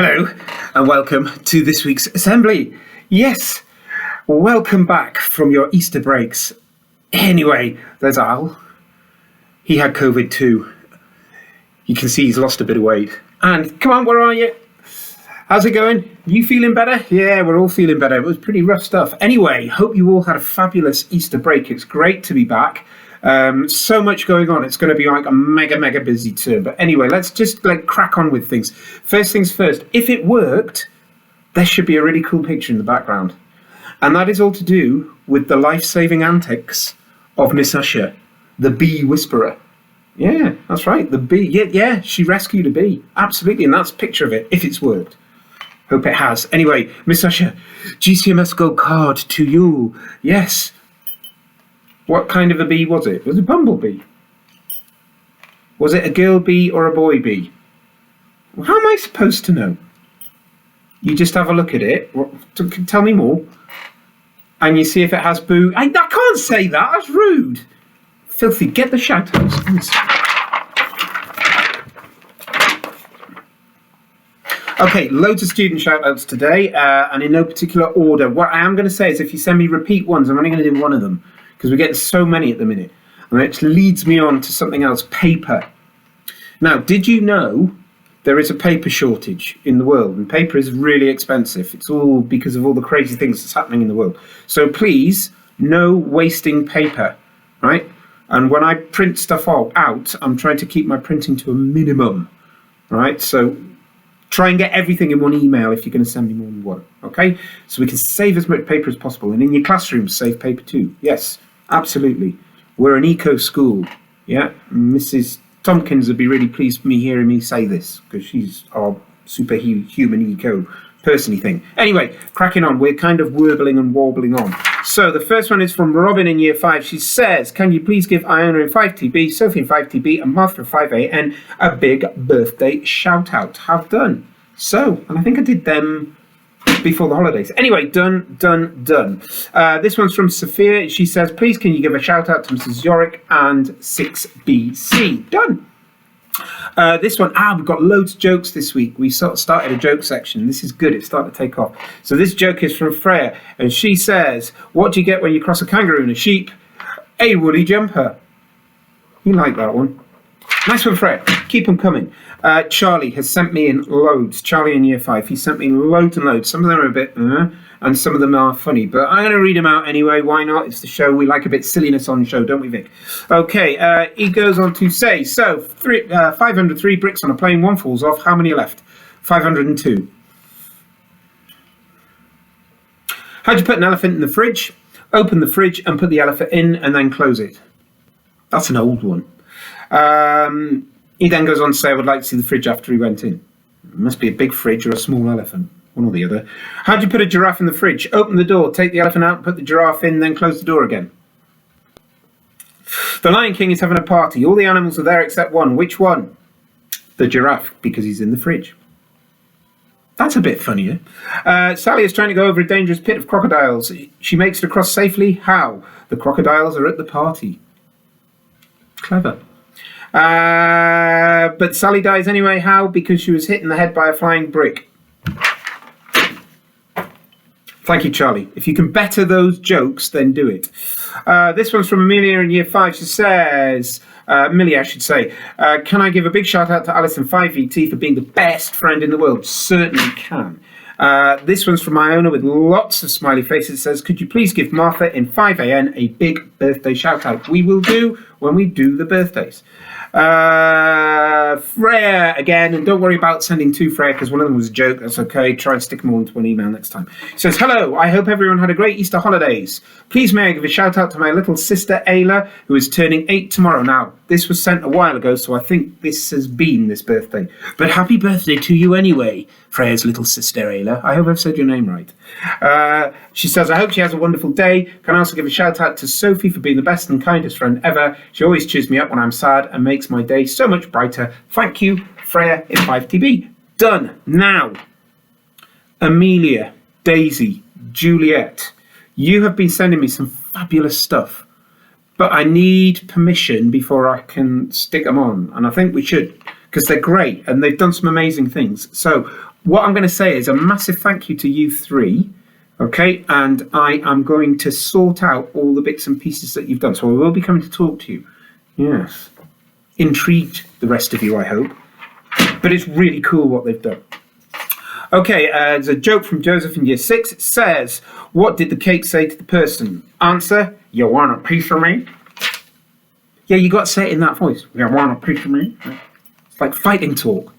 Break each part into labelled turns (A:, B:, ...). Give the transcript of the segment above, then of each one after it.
A: Hello and welcome to this week's assembly. Yes, welcome back from your Easter breaks. Anyway, there's Al. He had COVID too. You can see he's lost a bit of weight. And come on, where are you? How's it going? You feeling better? Yeah, we're all feeling better. It was pretty rough stuff. Anyway, hope you all had a fabulous Easter break. It's great to be back. So much going on. It's going to be like a mega busy term. But anyway, let's just crack on with things. First things first, if it worked, there should be a really cool picture in the background. And that is all to do with the life-saving antics of Miss Usher, the bee whisperer. Yeah, that's right. The bee. Yeah, she rescued a bee. Absolutely. And that's a picture of it, if it's worked. Hope it has. Anyway, Miss Usher, GCMS Gold card to you. Yes. What kind of a bee was it? Was it a bumblebee? Was it a girl bee or a boy bee? Well, how am I supposed to know? You just have a look at it. Tell me more. And you see if it has boo. I can't say that. That's rude. Filthy. Get the shout-outs. Okay, loads of student shout-outs today, and in no particular order. What I am going to say is if you send me repeat ones, I'm only going to do one of them, because we're getting so many at the minute. And it leads me on to something else, paper. Now, did you know there is a paper shortage in the world? And paper is really expensive. It's all because of all the crazy things that's happening in the world. So please, no wasting paper, right? And when I print stuff out, I'm trying to keep my printing to a minimum, right? So try and get everything in one email if you're going to send me more than one, okay? So we can save as much paper as possible. And in your classrooms, save paper too. Yes, absolutely. We're an eco school, yeah? Mrs. Tompkins would be really pleased with me hearing me say this, because she's our superhuman eco person-y thing. Anyway, cracking on. We're kind of warbling and warbling on. So the first one is from Robin in Year 5. She says, can you please give Iona in 5TB, Sophie in 5TB, and Martha in 5AN a big birthday shout-out? Have done. So, and I think I did them before the holidays. Anyway, done. This one's from Sophia. She says, please can you give a shout-out to Mrs. Yorick and 6BC? Done. This one, we've got loads of jokes this week. We sort of started a joke section. This is good. It's starting to take off. So this joke is from Freya, and she says, what do you get when you cross a kangaroo and a sheep? A woolly jumper. You like that one? Nice one, Freya. Keep them coming. Charlie has sent me in loads. Charlie in Year 5. He sent me in loads and loads. Some of them are a bit, and some of them are funny. But I'm going to read them out anyway. Why not? It's the show. We like a bit silliness on the show, don't we, Vic? Okay. He goes on to say, so 503 bricks on a plane. One falls off. How many are left? 502. How'd you put an elephant in the fridge? Open the fridge and put the elephant in and then close it. That's an old one. He then goes on to say, I would like to see the fridge after he went in. It must be a big fridge or a small elephant, one or the other. How do you put a giraffe in the fridge? Open the door, take the elephant out, put the giraffe in, then close the door again. The Lion King is having a party. All the animals are there except one. Which one? The giraffe, because he's in the fridge. That's a bit funnier. Sally is trying to go over a dangerous pit of crocodiles. She makes it across safely. How? The crocodiles are at the party. Clever. But Sally dies anyway. How? Because she was hit in the head by a flying brick. Thank you, Charlie. If you can better those jokes, then do it. This one's from Amelia in Year 5. She says, Millie, I should say, can I give a big shout out to Alice in 5VT for being the best friend in the world? Certainly can. This one's from Iona with lots of smiley faces. It says, could you please give Martha in 5AN a big birthday shout out? We will do when we do the birthdays. Freya again, and don't worry about sending two Freya because one of them was a joke. That's okay. Try and stick them all into one email next time. It says, hello, I hope everyone had a great Easter holidays. Please may I give a shout out to my little sister Ayla, who is turning 8 tomorrow. Now, this was sent a while ago, so I think this has been this birthday. But happy birthday to you anyway, Freya's little sister Ayla. I hope I've said your name right. She says, I hope she has a wonderful day. Can I also give a shout out to Sophie for being the best and kindest friend ever. She always cheers me up when I'm sad and makes my day so much brighter. Thank you, Freya in 5TB. Done. Now, Amelia, Daisy, Juliet, you have been sending me some fabulous stuff, but I need permission before I can stick them on. And I think we should, because they're great and they've done some amazing things. So what I'm going to say is a massive thank you to you three. Okay, and I am going to sort out all the bits and pieces that you've done. So I will be coming to talk to you. Yes. Intrigued, the rest of you, I hope. But it's really cool what they've done. Okay, there's a joke from Joseph in year 6. It says, what did the cake say to the person? Answer, you want a piece of me? Yeah, you got to say it in that voice. You want a piece of me? It's like fighting talk.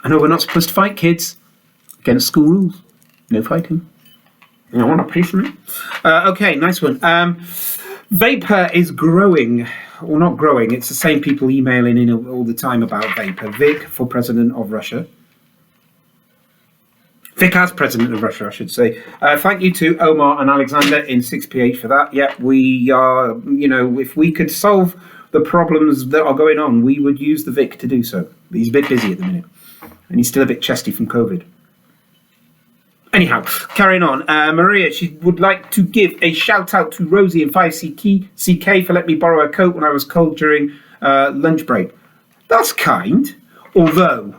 A: I know we're not supposed to fight, kids. Against school rules. No fighting. You want a piece of me? Okay, nice one. Vapor is growing. Well, not growing. It's the same people emailing in all the time about Vapor. Vic for president of Russia. Vic as president of Russia, I should say. Thank you to Omar and Alexander in 6PH for that. Yeah, we are, if we could solve the problems that are going on, we would use the Vic to do so. He's a bit busy at the minute. And he's still a bit chesty from COVID. Anyhow, carrying on. Maria, she would like to give a shout out to Rosie in 5CK for letting me borrow a coat when I was cold during lunch break. That's kind. Although,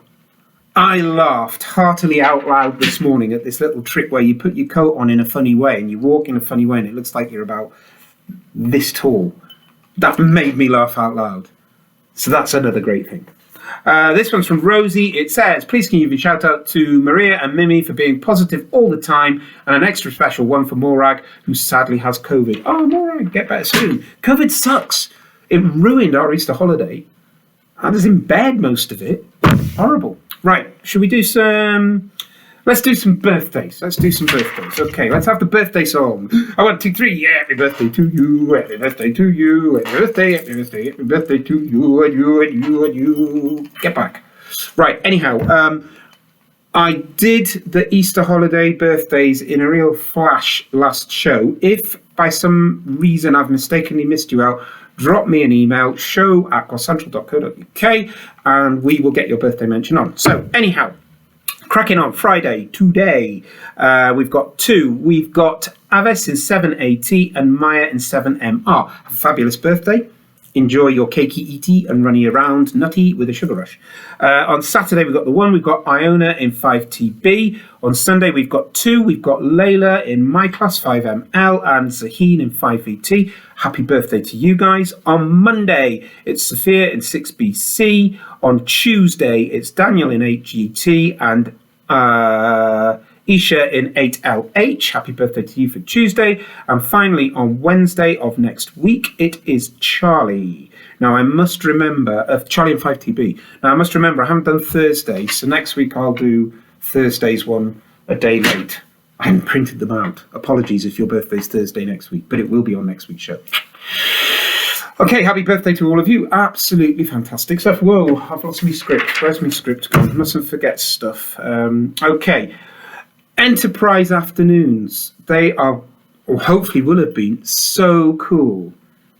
A: I laughed heartily out loud this morning at this little trick where you put your coat on in a funny way and you walk in a funny way and it looks like you're about this tall. That made me laugh out loud. So that's another great thing. This one's from Rosie. It says, please can you give a shout out to Maria and Mimi for being positive all the time, and an extra special one for Morag, who sadly has COVID. Oh, Morag, get better soon. COVID sucks. It ruined our Easter holiday. I was in bed most of it. Horrible. Right, should we do some... Let's do some birthdays. Okay, let's have the birthday song. 1, 2, 3. Yeah, happy birthday to you. Happy birthday to you. Happy birthday, happy birthday, happy birthday to you and you and you and you. Get back. Right, anyhow, I did the Easter holiday birthdays in a real flash last show. If by some reason I've mistakenly missed you out, drop me an email, show@gosscentral.co.uk, and we will get your birthday mention on. So, anyhow, cracking on Friday, today, we've got 2. We've got Aves in 7AT and Maya in 7MR. Have a fabulous birthday. Enjoy your cakey eaty and runny around nutty with a sugar rush. On Saturday, we've got the 1. We've got Iona in 5TB. On Sunday, we've got 2. We've got Layla in my class, 5ML, and Zaheen in 5VT. Happy birthday to you guys. On Monday, it's Sophia in 6BC. On Tuesday, it's Daniel in 8GT and Isha in 8LH. Happy birthday to you for Tuesday. And finally, on Wednesday of next week, it is Charlie. Now, I must remember, Charlie in 5TB. Now, I must remember, I haven't done Thursday, so next week I'll do Thursday's one a day late. I haven't printed them out. Apologies if your birthday's Thursday next week, but it will be on next week's show. Okay, happy birthday to all of you. Absolutely fantastic stuff. Whoa, I've lost my script. Where's my script gone? Mustn't forget stuff. Okay. Enterprise afternoons. They are, or hopefully will have been, so cool.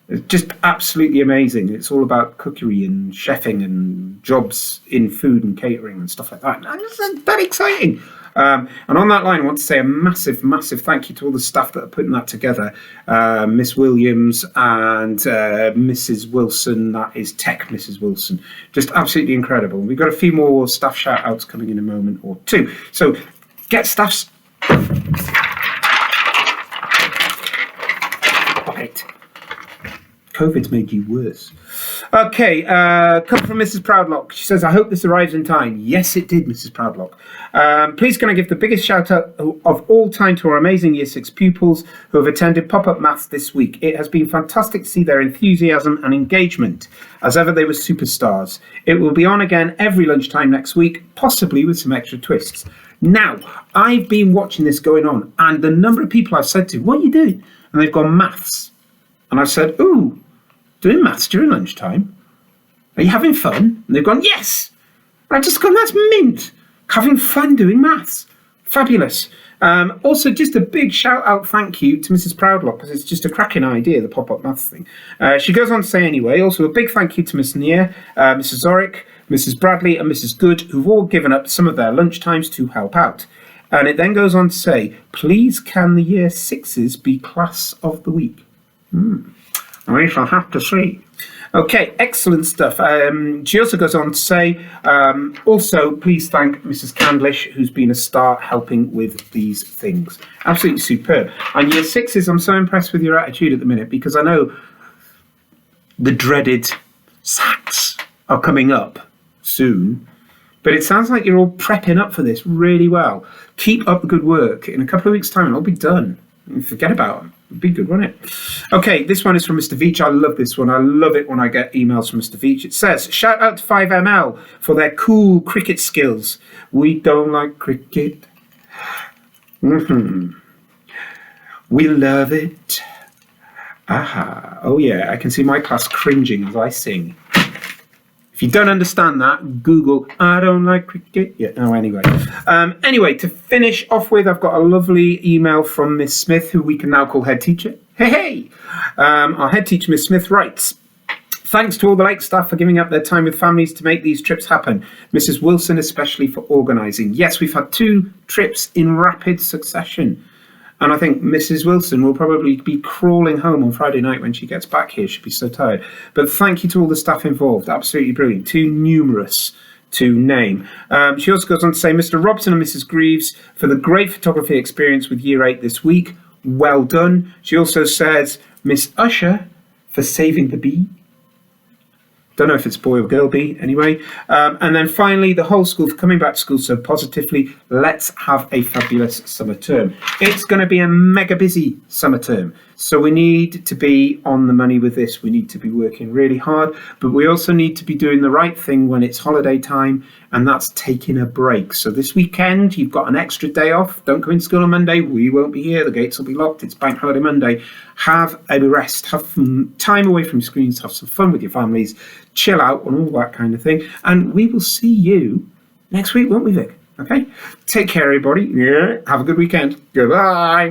A: It's just absolutely amazing. It's all about cookery and chefing and jobs in food and catering and stuff like that. And it's very exciting. And on that line, I want to say a massive, massive thank you to all the staff that are putting that together. Miss Williams and Mrs. Wilson, that is Tech Mrs. Wilson. Just absolutely incredible. We've got a few more staff shout-outs coming in a moment or two. So get staffs. Right. COVID's made you worse. Okay, come from Mrs. Proudlock. She says, I hope this arrives in time. Yes, it did, Mrs. Proudlock. Please can I give the biggest shout out of all time to our amazing Year 6 pupils who have attended Pop-Up Maths this week. It has been fantastic to see their enthusiasm and engagement. As ever, they were superstars. It will be on again every lunchtime next week, possibly with some extra twists. Now, I've been watching this going on, and the number of people I've said to, what are you doing? And they've gone, maths. And I've said, ooh, doing maths during lunchtime? Are you having fun? And they've gone, yes. And I've just gone, that's mint. Having fun doing maths. Fabulous. Also, just a big shout out thank you to Mrs. Proudlock, because it's just a cracking idea, the pop-up maths thing. She goes on to say anyway, also a big thank you to Miss Neer, Mrs. Zoric, Mrs. Bradley and Mrs. Good, who've all given up some of their lunchtimes to help out. And it then goes on to say, please can the Year 6s be class of the week? We shall have to see. Okay, excellent stuff. She also goes on to say, also, please thank Mrs. Candlish, who's been a star helping with these things. Absolutely superb. And year sixes, I'm so impressed with your attitude at the minute, because I know the dreaded sacks are coming up soon. But it sounds like you're all prepping up for this really well. Keep up the good work. In a couple of weeks' time, it'll be done. Forget about them. It'd be good, wouldn't it? Okay, this one is from Mr. Veach. I love this one. I love it when I get emails from Mr. Veach. It says, shout out to 5ML for their cool cricket skills. We don't like cricket. We love it. Aha. Oh, yeah, I can see my class cringing as I sing. If you don't understand that, Google, I don't like cricket. Yeah, no, anyway. Anyway, to finish off with, I've got a lovely email from Miss Smith, who we can now call head teacher. Hey! Our head teacher, Miss Smith, writes, thanks to all the Lake staff for giving up their time with families to make these trips happen. Mrs. Wilson, especially for organising. Yes, we've had 2 trips in rapid succession. And I think Mrs. Wilson will probably be crawling home on Friday night when she gets back here. She'll be so tired. But thank you to all the staff involved. Absolutely brilliant. Too numerous to name. She also goes on to say, Mr. Robson and Mrs. Greaves, for the great photography experience with Year 8 this week. Well done. She also says, Miss Usher, for saving the bee. Don't know if it's boy or girl bee, anyway. And then finally, the whole school for coming back to school so positively. Let's have a fabulous summer term. It's going to be a mega busy summer term. So we need to be on the money with this. We need to be working really hard. But we also need to be doing the right thing when it's holiday time. And that's taking a break. So this weekend, you've got an extra day off. Don't come into school on Monday. We won't be here. The gates will be locked. It's Bank Holiday Monday. Have a rest. Have some time away from screens. Have some fun with your families. Chill out and all that kind of thing. And we will see you next week, won't we, Vic? Okay? Take care, everybody. Yeah. Have a good weekend. Goodbye.